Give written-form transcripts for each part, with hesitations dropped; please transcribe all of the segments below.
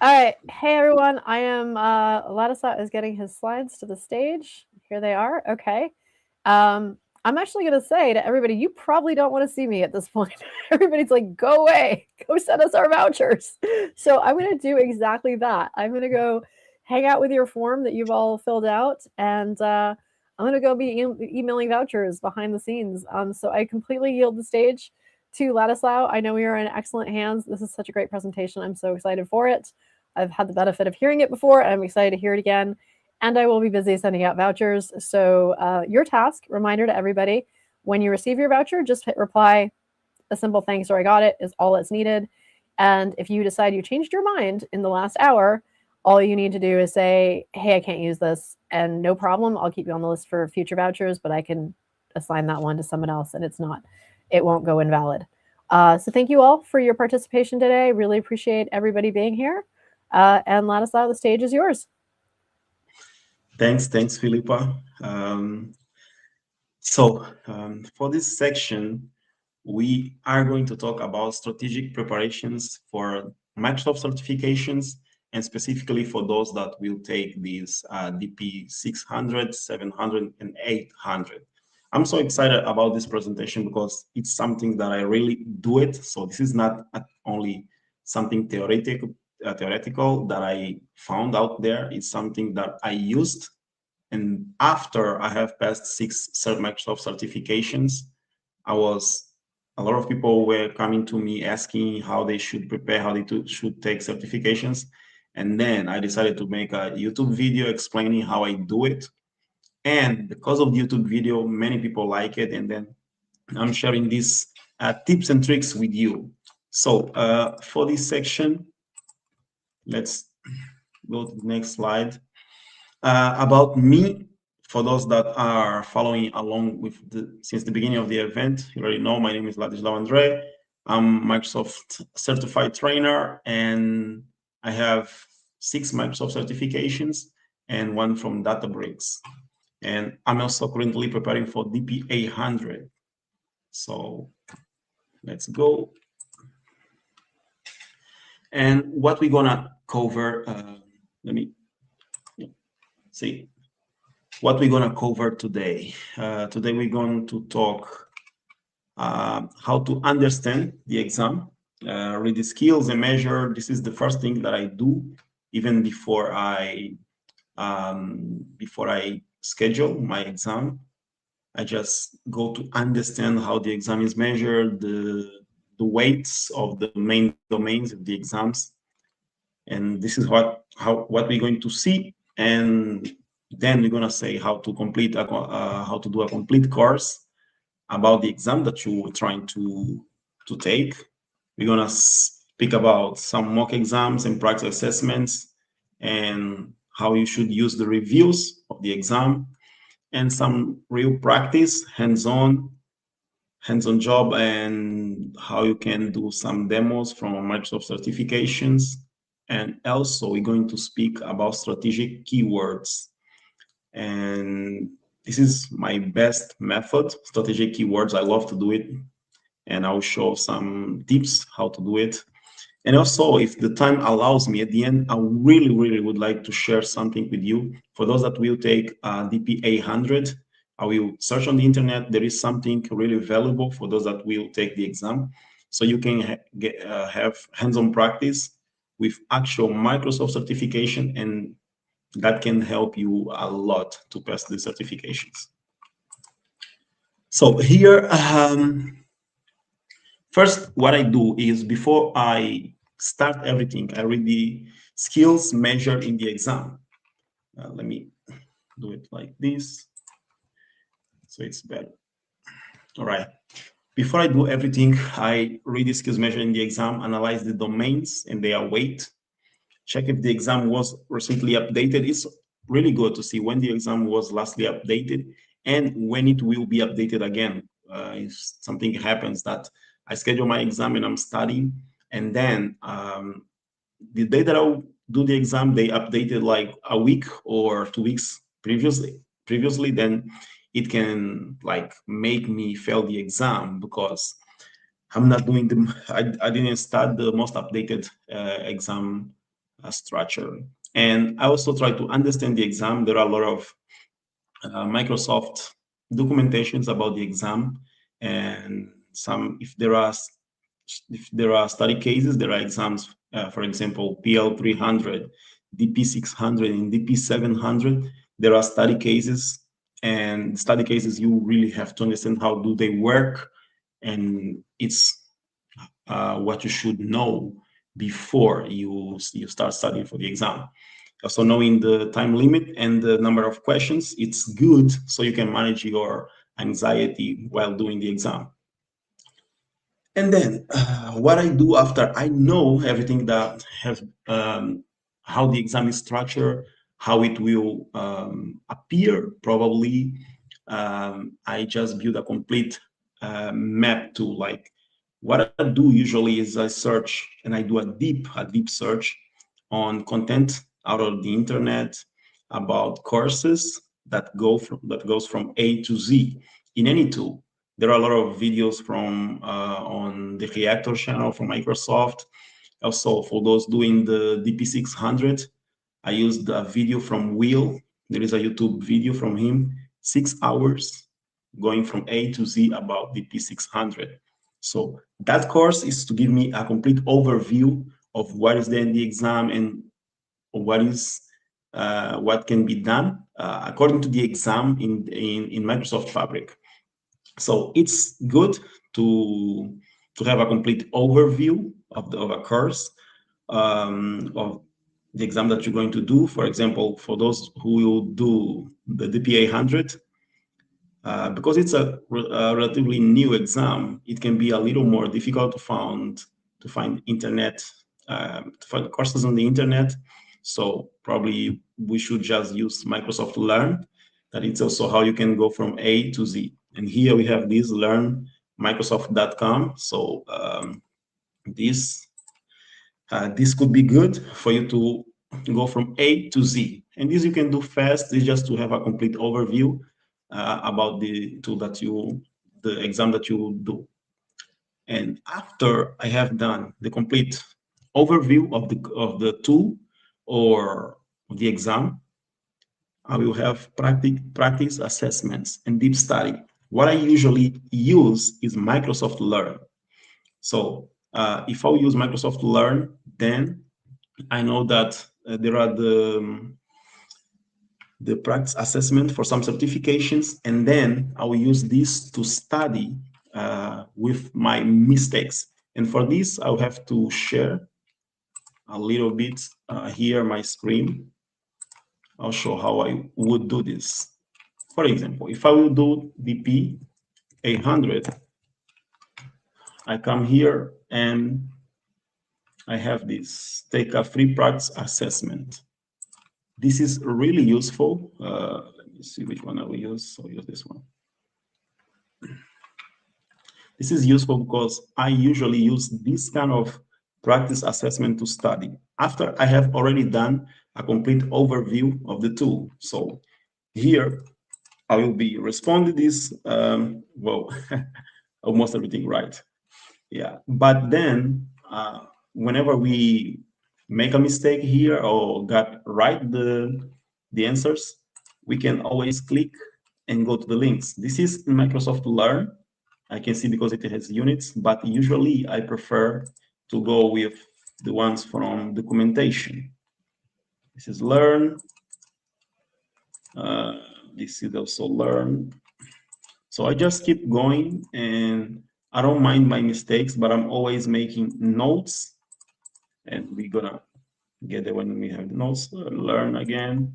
All right. Hey, everyone. I am, Ladislav is getting his slides to the stage. Here they are. Okay. I'm actually going to say to everybody, you probably don't want to see me at this point. Everybody's like, go away, go send us our vouchers. So I'm going to do exactly that. I'm going to go hang out with your form that you've all filled out, and I'm going to go be emailing vouchers behind the scenes. So I completely yield the stage to Ladislav. I know you're in excellent hands. This is such a great presentation. I'm so excited for it. I've had the benefit of hearing it before, and I'm excited to hear it again. And I will be busy sending out vouchers. So your task, reminder to everybody, when you receive your voucher, just hit reply. A simple thanks or I got it is all that's needed. And if you decide you changed your mind in the last hour, all you need to do is say, hey, I can't use this. And no problem, I'll keep you on the list for future vouchers, but I can assign that one to someone else and it won't go invalid. So thank you all for your participation today. Really appreciate everybody being here. And Ladislav, the stage is yours. Thanks, Philippa. For this section, we are going to talk about strategic preparations for Microsoft certifications, and specifically for those that will take these DP-600, 700, and 800. I'm so excited about this presentation because it's something that I really do it. So this is not only something theoretical that I found out there. It's something that I used. And after I have passed 6 Microsoft certifications, a lot of people were coming to me asking how they should prepare, how they should take certifications. And then I decided to make a YouTube video explaining how I do it. And because of the YouTube video, many people like it. And then I'm sharing these tips and tricks with you. So for this section, let's go to the next slide. About me, for those that are following along with since the beginning of the event, you already know my name is Ladislav Andre. I'm Microsoft certified trainer, and I have 6 Microsoft certifications and 1 from Databricks. And I'm also currently preparing for DP-800. So let's go. And what we're gonna cover, let me see what we're gonna cover today. Today we're going to talk how to understand the exam, read the skills and measure. This is the first thing that I do, even before I schedule my exam. I just go to understand how the exam is measured, the weights of the main domains of the exams, and this is what we're going to see. And then we're gonna say how to do a complete course about the exam that you were trying to take. We're gonna speak about some mock exams and practice assessments and how you should use the reviews of the exam, and some real practice, hands-on job, and how you can do some demos from Microsoft certifications. And also we're going to speak about strategic keywords. And this is my best method, strategic keywords. I love to do it. And I'll show some tips how to do it. And also, if the time allows me, at the end, I really, really would like to share something with you. For those that will take DP-800, I will search on the internet. There is something really valuable for those that will take the exam. So you can have hands-on practice with actual Microsoft certification, and that can help you a lot to pass the certifications. So here, first, what I do is before I start everything, I read the skills measured in the exam. Let me do it like this, so it's better. All right. Before I do everything, I read the skills measured in the exam, analyze the domains and their weight, check if the exam was recently updated. It's really good to see when the exam was lastly updated and when it will be updated again. If something happens that I schedule my exam and I'm studying, and then the day that I'll do the exam, they updated like a week or 2 weeks previously, then it can like make me fail the exam because I'm not doing I didn't start the most updated exam structure. And I also try to understand the exam. There are a lot of Microsoft documentations about the exam, and some, if there are study cases, there are exams, for example, PL300, DP600, and DP700. There are study cases, and study cases you really have to understand how do they work, and it's what you should know before you start studying for the exam. Also, knowing the time limit and the number of questions, it's good so you can manage your anxiety while doing the exam. And then what I do after I know everything that has, how the exam is structured, how it will appear probably, I just build a complete map to, like, what I do usually is I search and I do a deep search on content out of the internet about courses that goes from A to Z in any tool. There are a lot of videos from on the Reactor channel from Microsoft. Also, for those doing the DP600, I used a video from Will. There is a YouTube video from him, 6 hours, going from A to Z about DP600. So that course is to give me a complete overview of what is there in the exam and what can be done according to the exam in Microsoft Fabric. So it's good to have a complete overview of a course, of the exam that you're going to do. For example, for those who will do the DP-800, because it's a relatively new exam, it can be a little more difficult to find internet, to find courses on the internet. So probably we should just use Microsoft Learn. That it's also how you can go from A to Z. And here we have this learnmicrosoft.com. So this could be good for you to go from A to Z. And this you can do fast. It's just to have a complete overview about the tool the exam that you do. And after I have done the complete overview of the tool or the exam, I will have practice assessments and deep study. What I usually use is Microsoft Learn. So if I use Microsoft Learn, then I know that there are the practice assessment for some certifications, and then I will use this to study with my mistakes. And for this, I'll have to share a little bit here my screen. I'll show how I would do this. For example, if I will do DP-800, I come here and I have this, take a free practice assessment. This is really useful. Let me see which one I will use. So I'll use this one. This is useful because I usually use this kind of practice assessment to study after I have already done a complete overview of the tool. So here I will be responding this, well, almost everything right. Yeah, but then whenever we make a mistake here or got right the answers, we can always click and go to the links. This is in Microsoft Learn. I can see because it has units, but usually I prefer to go with the ones from documentation. This is Learn. This is also Learn. So I just keep going, and I don't mind my mistakes, but I'm always making notes. And we're gonna get there when we have the notes. Learn again.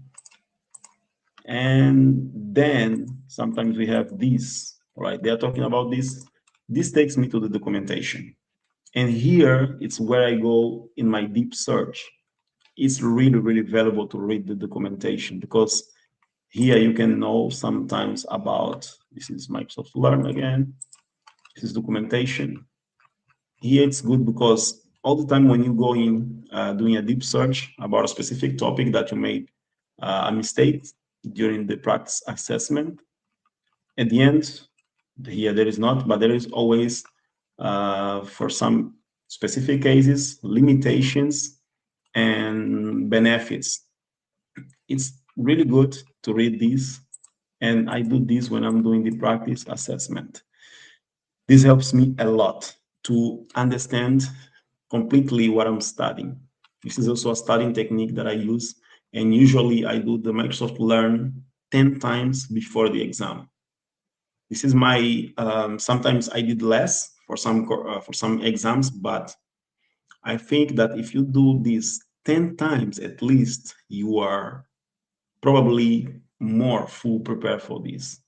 And then sometimes we have this, right? They're talking about this. This takes me to the documentation. And here it's where I go in my deep search. It's really, really valuable to read the documentation, because here you can know sometimes about, this is Microsoft Learn again. This is documentation. Here it's good because all the time when you go in doing a deep search about a specific topic that you made a mistake during the practice assessment, at the end, here there is not, but there is always, for some specific cases, limitations and benefits. It's really good to read this, and I do this when I'm doing the practice assessment. This helps me a lot to understand completely what I'm studying. This is also a studying technique that I use, and usually I do the Microsoft Learn 10 times before the exam. This is my, sometimes I did less for some exams, but I think that if you do this 10 times at least, you are probably more full prepared for this.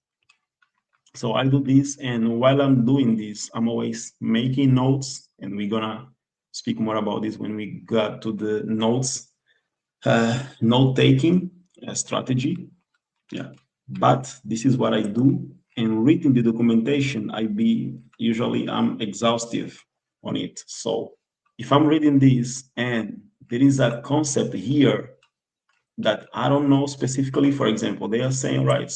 So I do this, and while I'm doing this, I'm always making notes, and we're gonna speak more about this when we got to the notes, note-taking strategy. Yeah, but this is what I do. And reading the documentation, I'm exhaustive on it. So if I'm reading this and there is a concept here that I don't know specifically, for example, they are saying, right,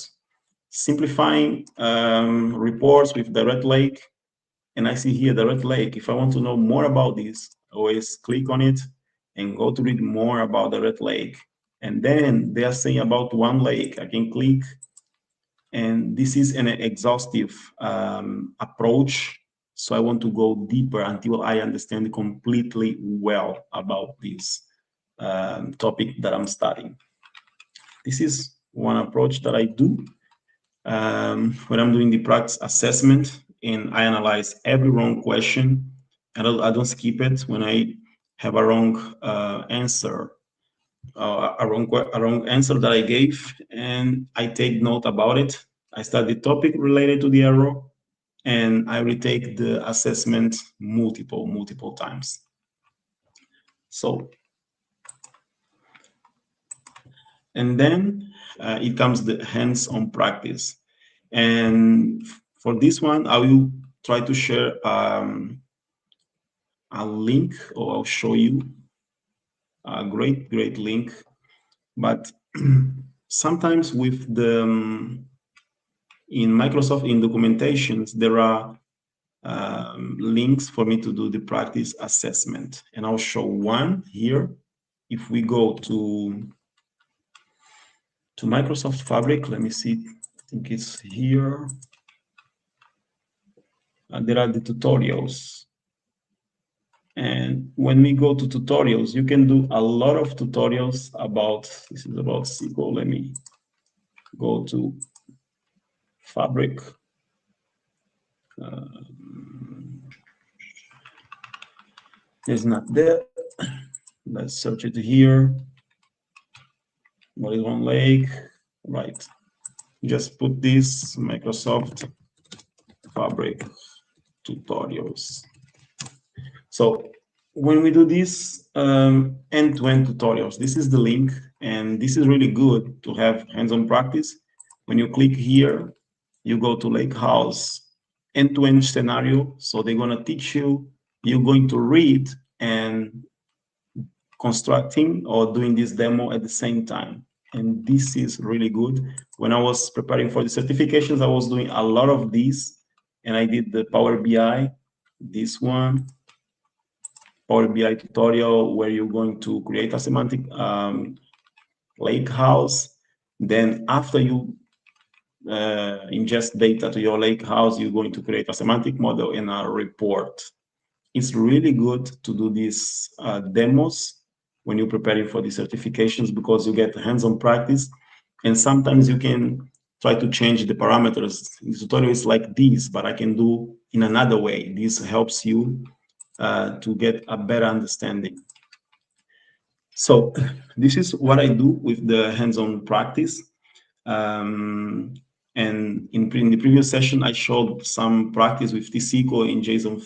simplifying reports with direct lake, and I see here direct lake. If I want to know more about this, I always click on it and go to read more about direct lake. And then they are saying about one lake. I can click, and this is an exhaustive approach. So I want to go deeper until I understand completely well about this topic that I'm studying. This is one approach that I do when I'm doing the practice assessment, and I analyze every wrong question, and I don't skip it when I have a wrong answer, a wrong answer that I gave, and I take note about it. I study the topic related to the error, and I retake the assessment multiple times. So, and then it comes the hands-on practice. And for this one, I will try to share a link, or I'll show you a great link. But sometimes with the in Microsoft, in documentations, there are links for me to do the practice assessment, and I'll show one here. If we go to Microsoft Fabric, let me see, I think it's here. There are the tutorials. And when we go to tutorials, you can do a lot of tutorials about, this is about SQL. Let me go to Fabric. It's not there. Let's search it here. What is one lake? Right. Just put this Microsoft Fabric tutorials. So when we do this end-to-end tutorials, this is the link, and this is really good to have hands-on practice. When you click here, you go to Lakehouse end-to-end scenario. So they're going to teach you, you're going to read and constructing or doing this demo at the same time. And this is really good. When I was preparing for the certifications, I was doing a lot of these, and I did the Power BI, this one, Power BI tutorial, where you're going to create a semantic lakehouse. Then after you ingest data to your lakehouse, you're going to create a semantic model and a report. It's really good to do these demos when you're preparing for the certifications, because you get hands-on practice, and sometimes you can try to change the parameters. The tutorial is like this, but I can do in another way. This helps you to get a better understanding. So this is what I do with the hands-on practice. And in the previous session, I showed some practice with T-SQL in JSON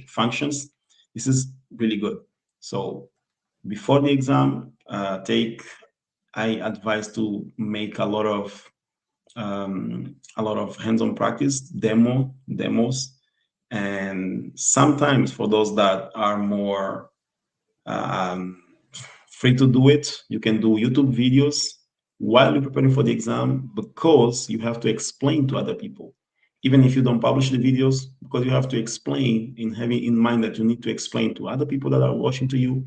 functions. This is really good. So before the exam, I advise to make a lot of hands-on practice demos, and sometimes for those that are more free to do it, you can do YouTube videos while you're preparing for the exam, because you have to explain to other people, even if you don't publish the videos, because you have to explain, in having in mind that you need to explain to other people that are watching to you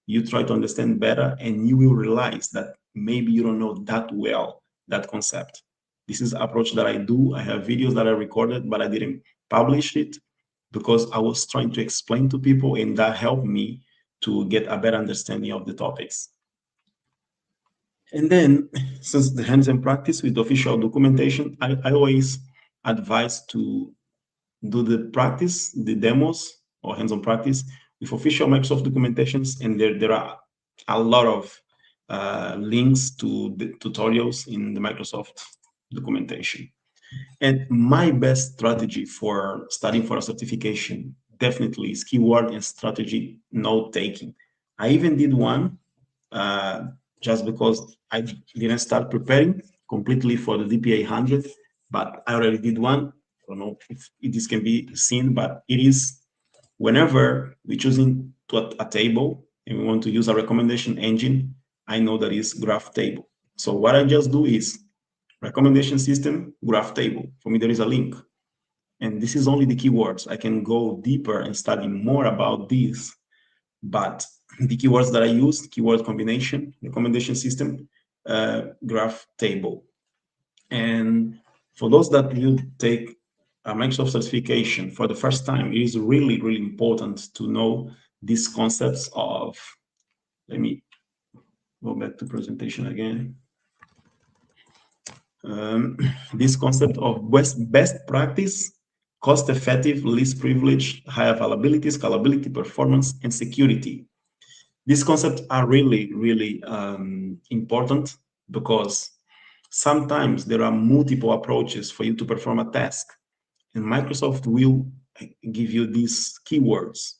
you try to understand better, and you will realize that maybe you don't know that well that concept. This is approach that I do. I have videos that I recorded, but I didn't publish it because I was trying to explain to people, and that helped me to get a better understanding of the topics. And then, since the hands-on practice with official documentation, I always advise to do the practice, the demos or hands-on practice with official Microsoft documentations, and there are a lot of links to the tutorials in the Microsoft documentation. And my best strategy for studying for a certification definitely is keyword and strategy note-taking. I even did one just because I didn't start preparing completely for the DP-800, but I already did one. I don't know if this can be seen, but it is whenever we're choosing a table and we want to use a recommendation engine, I know that is graph table. So what I just do is recommendation system, graph table. For me, there is a link. And this is only the keywords. I can go deeper and study more about this, but the keywords that I use, keyword combination, recommendation system, graph table. And for those that will take a Microsoft certification for the first time, it is really, really important to know these concepts of, let me go back to presentation again. This concept of best practice, cost-effective, least privilege, high availability, scalability, performance, and security. These concepts are really, really important because sometimes there are multiple approaches for you to perform a task, and Microsoft will give you these keywords.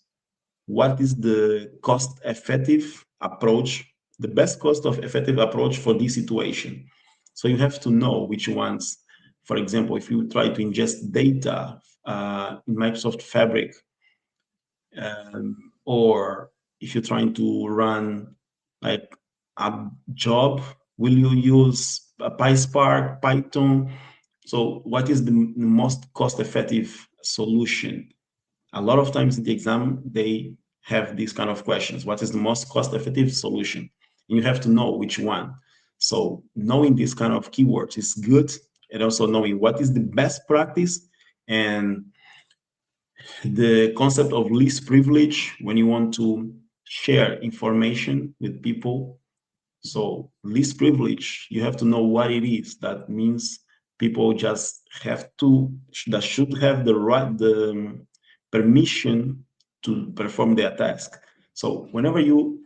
What is the cost-effective approach, the best cost-effective approach for this situation? So you have to know which ones. For example, if you try to ingest data in Microsoft Fabric, or if you're trying to run like a job, will you use PySpark, Python? So what is the most cost-effective solution? A lot of times in the exam, they have these kind of questions. What is the most cost-effective solution? And you have to know which one. So knowing these kind of keywords is good, and also knowing what is the best practice and the concept of least privilege when you want to share information with people. So least privilege, you have to know what it is. That means people just have to, that should have the right, the permission to perform their task. So whenever you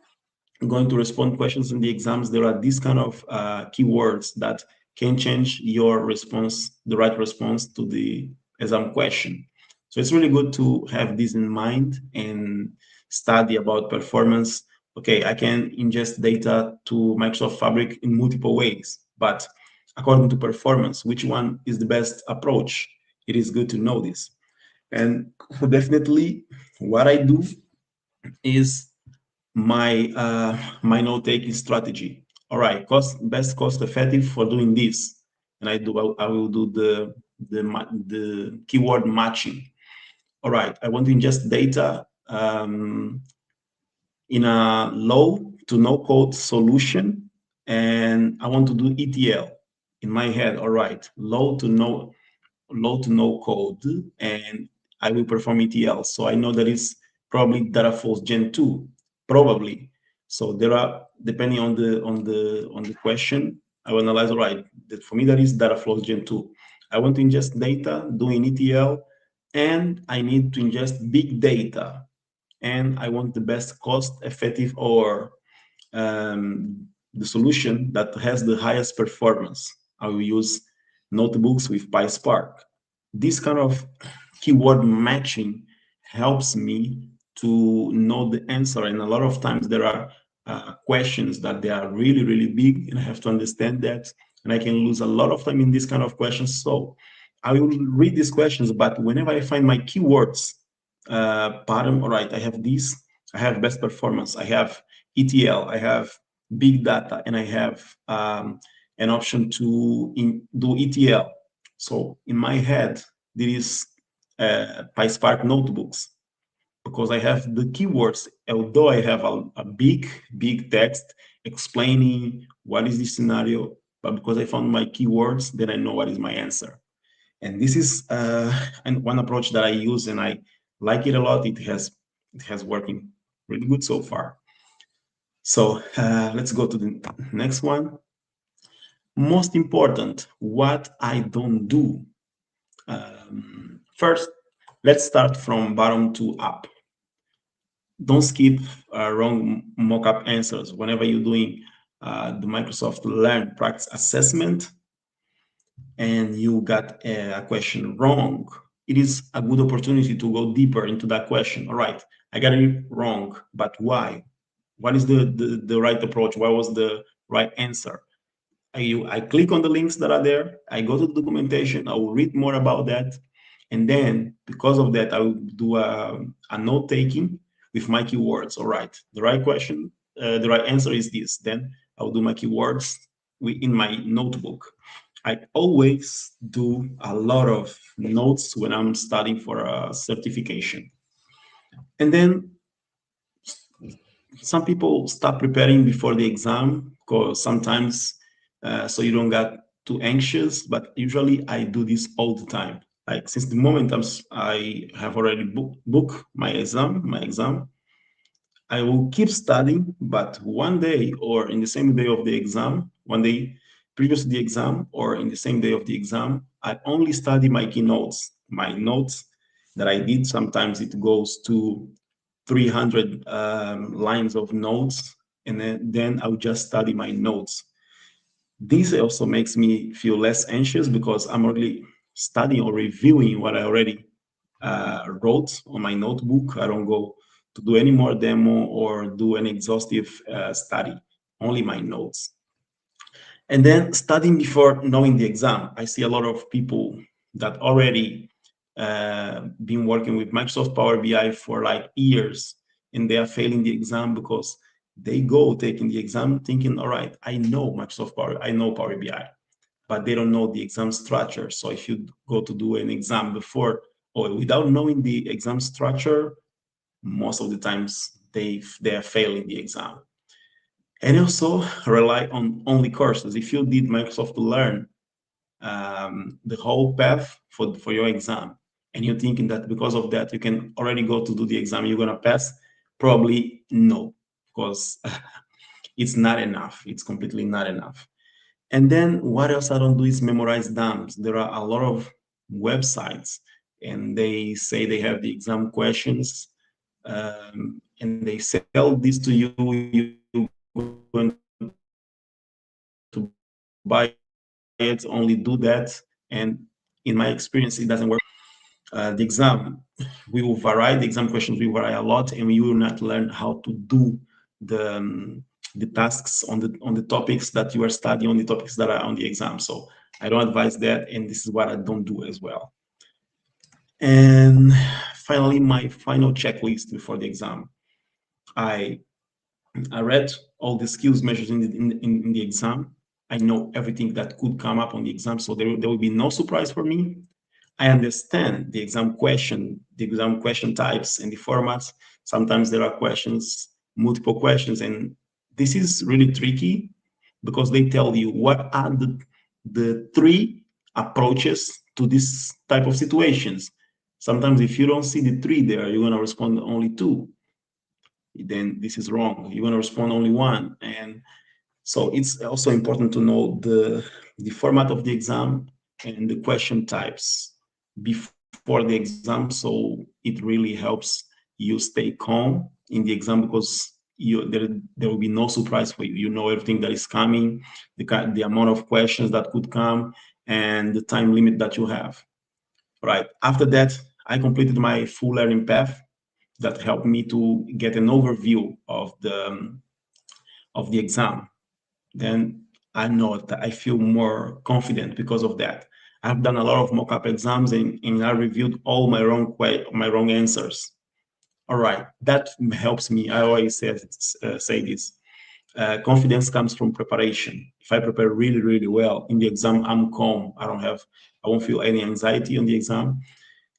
are going to respond questions in the exams, there are these kind of keywords that can change your response, the right response to the exam question. So it's really good to have this in mind and study about performance. Okay, I can ingest data to Microsoft Fabric in multiple ways, but according to performance, which one is the best approach? It is good to know this. And definitely what I do is my my note-taking strategy. All right, best cost effective for doing this, and I will do the keyword matching. All right, I want to ingest data in a low to no code solution, and I want to do ETL in my head. All right, low to no code, and I will perform ETL. So I know that it's probably data flows Gen 2, probably. So there are, depending on the question, I will analyze, all right, that for me that is data flows Gen 2. I want to ingest data, doing ETL, and I need to ingest big data, and I want the best cost effective or the solution that has the highest performance. I will use notebooks with PySpark. This kind of keyword matching helps me to know the answer. And a lot of times there are questions that they are really, really big, and I have to understand that. And I can lose a lot of time in this kind of questions. So I will read these questions, but whenever I find my keywords pattern, all right, I have this, I have best performance, I have ETL, I have big data, and I have an option to do ETL. So in my head, there is PySpark notebooks, because I have the keywords, although I have a big text explaining what is the scenario, but because I found my keywords, then I know what is my answer. And this is one approach that I use, and I like it a lot. It has working really good so far. So let's go to the next one. Most important, what I don't do. First, let's start from bottom to up. Don't skip wrong mockup answers. Whenever you're doing the Microsoft Learn Practice Assessment and you got a question wrong, it is a good opportunity to go deeper into that question. All right, I got it wrong, but why? What is the right approach? What was the right answer? I click on the links that are there. I go to the documentation. I will read more about that. And then because of that, I will do a note taking with my keywords. All right, the right question, the right answer is this. Then I will do my keywords in my notebook. I always do a lot of notes when I'm studying for a certification. And then some people start preparing before the exam because sometimes so you don't get too anxious, but usually I do this all the time. Like since the moment I have already booked my exam, I will keep studying, but one day or in the same day of the exam, one day previous to the exam or in the same day of the exam, I only study my keynotes, my notes that I did. Sometimes it goes to 300 lines of notes, and then I would just study my notes. This also makes me feel less anxious because I'm already studying or reviewing what I already wrote on my notebook. I don't go to do any more demo or do an exhaustive study, only my notes. And then studying before knowing the exam. I see a lot of people that already been working with Microsoft Power BI for like years, and they are failing the exam because they go taking the exam thinking, all right, I know Microsoft Power, I know Power BI, but they don't know the exam structure. So if you go to do an exam before or without knowing the exam structure, most of the times they are failing the exam. And also rely on only courses. If you did Microsoft Learn the whole path for your exam, and you're thinking that because of that you can already go to do the exam, you're gonna pass, probably no, because it's not enough. It's completely not enough. And then what else I don't do is memorize DAMs. There are a lot of websites, and they say they have the exam questions, and they sell this to you. You're going to buy it, only do that. And in my experience, it doesn't work. The exam will vary, the exam questions will vary a lot, and you will not learn how to do the tasks on the topics that you are studying, on the topics that are on the exam. So I don't advise that, and this is what I don't do as well. And finally, my final checklist before the exam. I read all the skills measures in the exam. I know everything that could come up on the exam, so there will be no surprise for me. I understand the exam question types and the formats. Sometimes there are questions, multiple questions, and this is really tricky because they tell you what are the three approaches to this type of situations. Sometimes if you don't see the three there, you're gonna respond only two. Then this is wrong. You're gonna respond only one. And so it's also important to know the format of the exam and the question types before the exam, so it really helps you stay calm in the exam because there will be no surprise for you. You know everything that is coming, the amount of questions that could come, and the time limit that you have. Right. After that, I completed my full learning path that helped me to get an overview of the exam. Then I know that I feel more confident because of that. I've done a lot of mock-up exams, and I reviewed all my wrong answers. All right, that helps me. I always say this. Confidence comes from preparation. If I prepare really, really well in the exam, I'm calm. I won't feel any anxiety on the exam.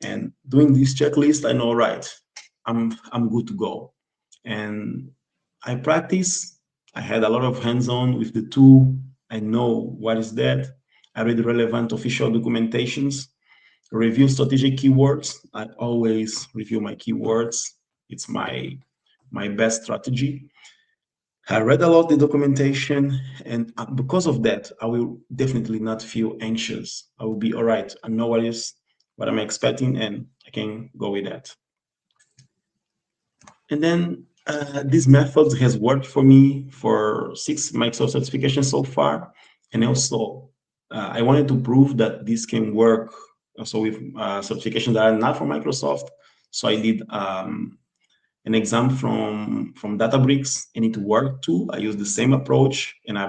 And doing this checklist, I know, right, I'm good to go. And I practice. I had a lot of hands-on with the tool. I know what is that. I read relevant official documentations, review strategic keywords. I always review my keywords. It's my best strategy. I read a lot the documentation, and because of that, I will definitely not feel anxious. I will be all right. I know what I'm expecting, and I can go with that. And then this method has worked for me for 6 Microsoft certifications so far. And also, I wanted to prove that this can work also with certifications that are not from Microsoft. So I did an exam from Databricks, and it worked too. I used the same approach, and I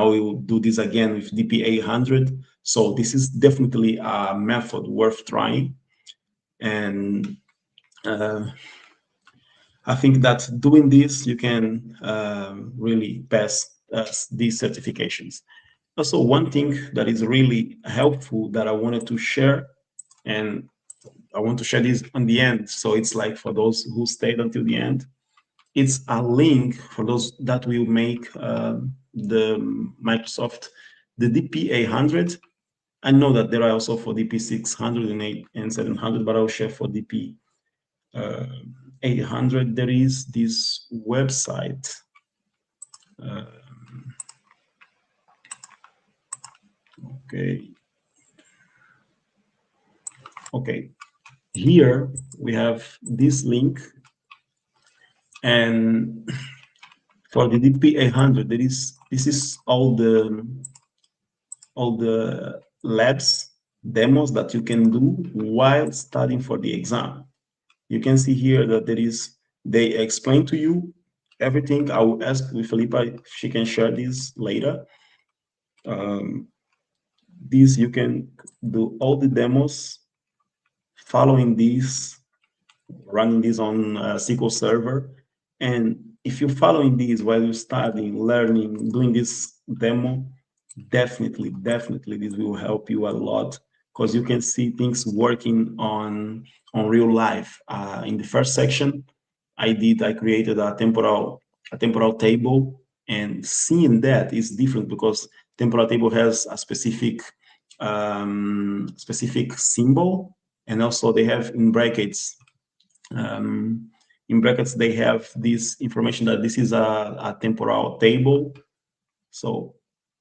will do this again with DP-800. So this is definitely a method worth trying. And I think that doing this, you can really pass these certifications. Also, one thing that is really helpful that I wanted to share, and I want to share this on the end, so it's like for those who stayed until the end, it's a link for those that will make the Microsoft, the DP-800. I know that there are also for DP-600 and 700, but I'll share for DP 800. There is this website. Okay. Here we have this link, and for the DP-800, this is all the labs demos that you can do while studying for the exam. You can see here that they explain to you everything. I will ask Felipa if she can share this later. This, you can do all the demos following this, running this on SQL Server. And if you're following this while you're studying, learning, doing this demo, definitely this will help you a lot, because you can see things working on real life. In the first section, I created a temporal table, and seeing that is different because temporal table has a specific symbol, and also they have in brackets. They have this information that this is a temporal table. So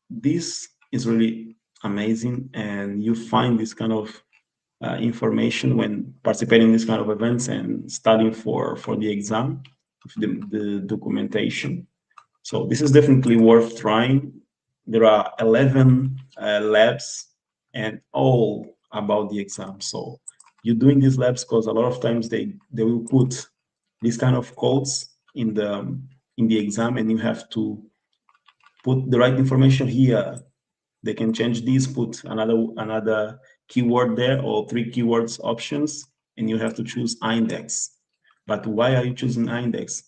this is really amazing, and you find this kind of information when participating in this kind of events and studying for the exam, the documentation. So this is definitely worth trying. There are 11 labs, and all about the exam. So you're doing these labs because a lot of times they will put these kind of codes in the exam, and you have to put the right information here. They can change this, put another keyword there, or 3 keywords options, and you have to choose index. But why are you choosing index?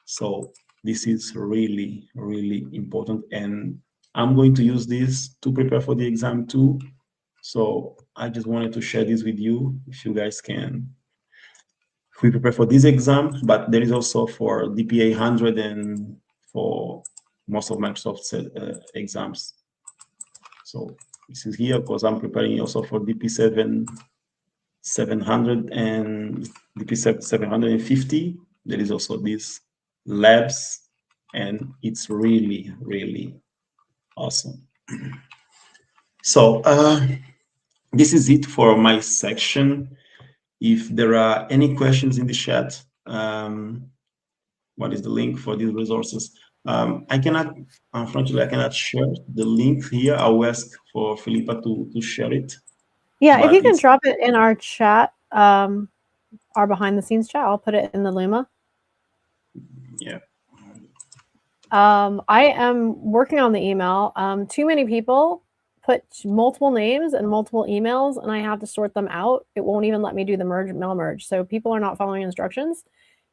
So this is really, really important, and I'm going to use this to prepare for the exam too. So I just wanted to share this with you, if you guys can. We prepare for this exam, but there is also for DP-800 and for most of Microsoft's exams. So this is here because I'm preparing also for DP-700 and DP-750. There is also these labs, and it's really, really awesome. So this is it for my section. If there are any questions in the chat, what is the link for these resources? Unfortunately, I cannot share the link here. I'll ask for Felipa to share it. Yeah, if you can drop it in our chat, our behind the scenes chat, I'll put it in the Luma. Yeah. I am working on the email. Too many people put multiple names and multiple emails, and I have to sort them out. It won't even let me do the mail merge. So people are not following instructions,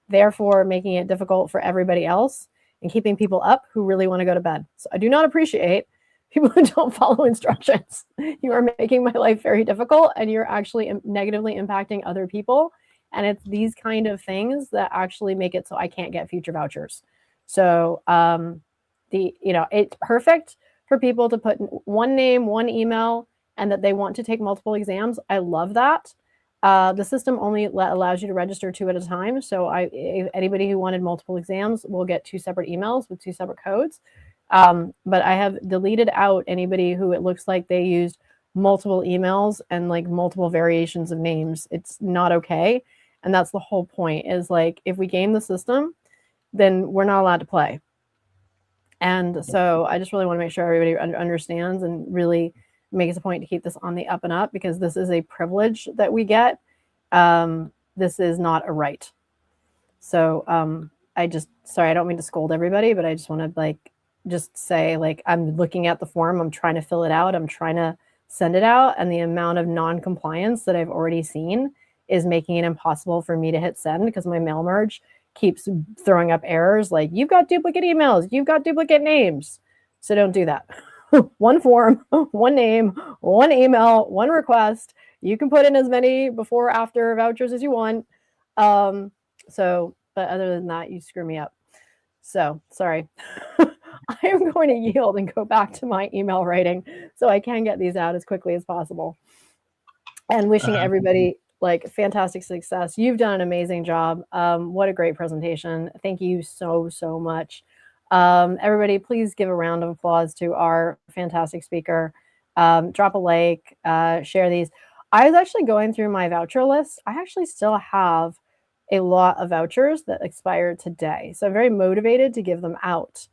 therefore making it difficult for everybody else and keeping people up who really want to go to bed. So I do not appreciate people who don't follow instructions. You are making my life very difficult, and you're actually negatively impacting other people. And it's these kind of things that actually make it so I can't get future vouchers. So it's perfect for people to put one name, one email, and that they want to take multiple exams. I love that. The system only allows you to register 2 at a time. So anybody who wanted multiple exams will get 2 separate emails with 2 separate codes. But I have deleted out anybody who it looks like they used multiple emails and like multiple variations of names. It's not okay. And that's the whole point, is like, if we game the system, then we're not allowed to play. And so I just really want to make sure everybody understands and really makes a point to keep this on the up and up, because this is a privilege that we get. This is not a right. So sorry, I don't mean to scold everybody, but I just want to just say, I'm looking at the form, I'm trying to fill it out, I'm trying to send it out, and the amount of non-compliance that I've already seen is making it impossible for me to hit send, because my mail merge keeps throwing up errors like, you've got duplicate emails, you've got duplicate names. So don't do that. One form, one name, one email, one request. You can put in as many before or after vouchers as you want. But other than that, you screw me up. So sorry. I am going to yield and go back to my email writing so I can get these out as quickly as possible. And wishing everybody fantastic success. You've done an amazing job. What a great presentation. Thank you so, so much. Everybody, please give a round of applause to our fantastic speaker. Drop a like, share these. I was actually going through my voucher list. I actually still have a lot of vouchers that expire today. So I'm very motivated to give them out.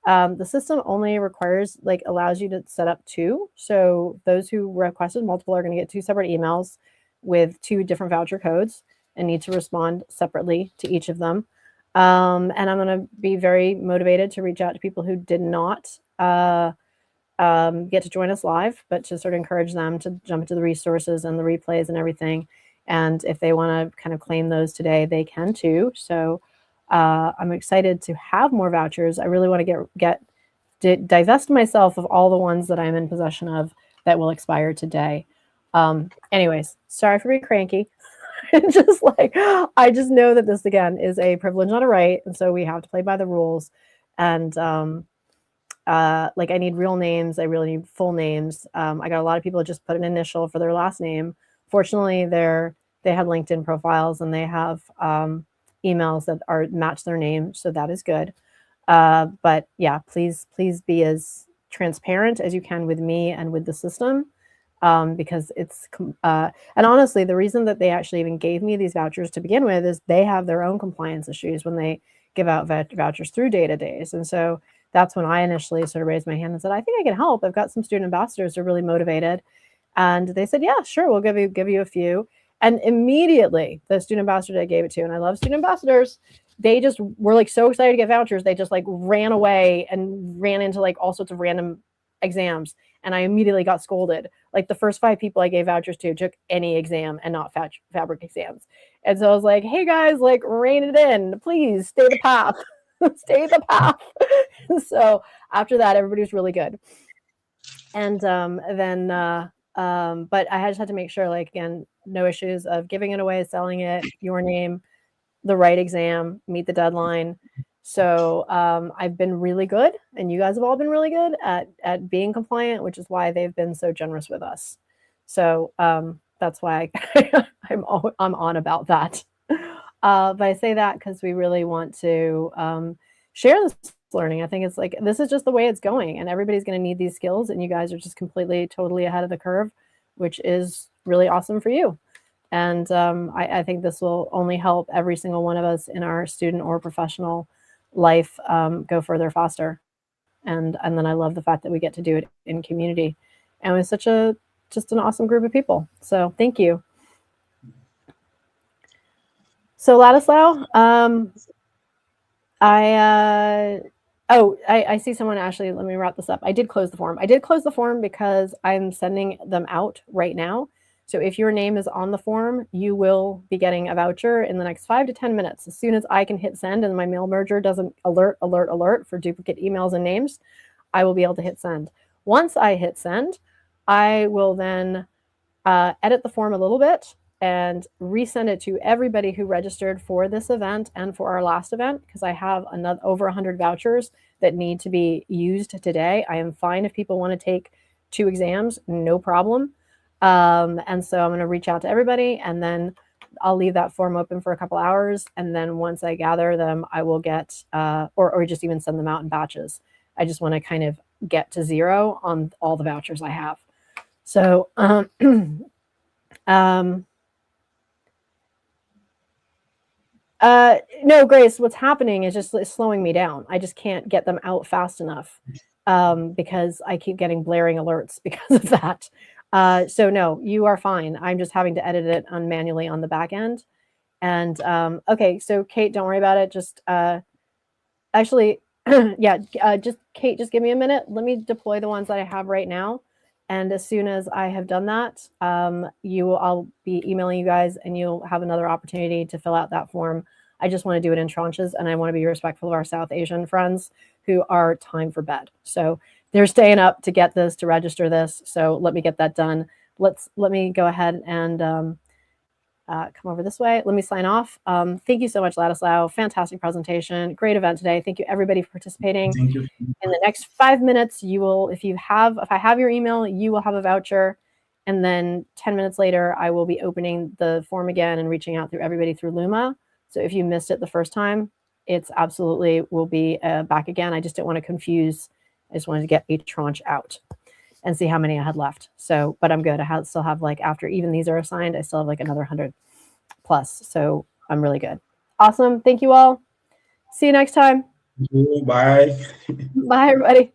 The system only allows you to set up 2. So those who requested multiple are going to get 2 separate emails with 2 different voucher codes and need to respond separately to each of them. And I'm going to be very motivated to reach out to people who did not get to join us live, but to sort of encourage them to jump into the resources and the replays and everything. And if they want to kind of claim those today, they can too. So I'm excited to have more vouchers. I really want to divest myself of all the ones that I'm in possession of that will expire today. Anyways, sorry for being cranky. I just know that this, again, is a privilege, not a right. And so we have to play by the rules. And I need real names. I really need full names. I got a lot of people that just put an initial for their last name. Fortunately, they have LinkedIn profiles and they have emails that match their name. So that is good. But yeah, please be as transparent as you can with me and with the system. Because it's, and honestly, the reason that they actually even gave me these vouchers to begin with is they have their own compliance issues when they give out vouchers through data days. And so that's when I initially sort of raised my hand and said, I think I can help. I've got some student ambassadors who are really motivated. And they said, yeah, sure, we'll give you a few. And immediately the student ambassador I gave it to, and I love student ambassadors, they just were so excited to get vouchers. They just ran away and ran into all sorts of random exams. And I immediately got scolded. The first 5 people I gave vouchers to took any exam and not fabric exams. And so I was like, hey guys, rein it in, please stay the path, stay the path. So after that, everybody was really good. And then, but I just had to make sure, again, no issues of giving it away, selling it, your name, the right exam, meet the deadline. So I've been really good, and you guys have all been really good at being compliant, which is why they've been so generous with us. So that's why I'm on about that. But I say that because we really want to share this learning. I think it's this is just the way it's going, and everybody's going to need these skills, and you guys are just completely, totally ahead of the curve, which is really awesome for you. And I think this will only help every single one of us in our student or professional life go further faster. And then I love the fact that we get to do it in community and with just an awesome group of people. So thank you. So Ladislao, I see someone, Ashley, let me wrap this up. I did close the form. I did close the form because I'm sending them out right now. So if your name is on the form, you will be getting a voucher in the next 5 to 10 minutes. As soon as I can hit send and my mail merger doesn't alert for duplicate emails and names, I will be able to hit send. Once I hit send, I will then edit the form a little bit and resend it to everybody who registered for this event and for our last event, because I have over 100 vouchers that need to be used today. I am fine if people want to take 2 exams, no problem. And so I'm going to reach out to everybody, and then I'll leave that form open for a couple hours. And then once I gather them, I will get, or just even send them out in batches. I just want to kind of get to 0 on all the vouchers I have. So, no, Grace, what's happening is just slowing me down. I just can't get them out fast enough because I keep getting blaring alerts because of that. So no, you are fine. I'm just having to edit it manually on the back end. And okay, so Kate, don't worry about it. Just actually, yeah, just Kate, just give me a minute. Let me deploy the ones that I have right now. And as soon as I have done that, I'll be emailing you guys, and you'll have another opportunity to fill out that form. I just want to do it in tranches, and I want to be respectful of our South Asian friends who are time for bed. So they're staying up to get this, to register this. So let me get that done. Let me go ahead and come over this way. Let me sign off. Thank you so much, Ladislao. Fantastic presentation. Great event today. Thank you, everybody, for participating. Thank you. In the next 5 minutes, you will, if I have your email, you will have a voucher. And then 10 minutes later, I will be opening the form again and reaching out through everybody through Luma. So if you missed it the first time, it's absolutely will be back again. I just didn't want to confuse. I just wanted to get a tranche out and see how many I had left. So, but I'm good. I still have, like, after even these are assigned, I still have like another 100 plus. So I'm really good. Awesome. Thank you all. See you next time. Bye. Bye, everybody.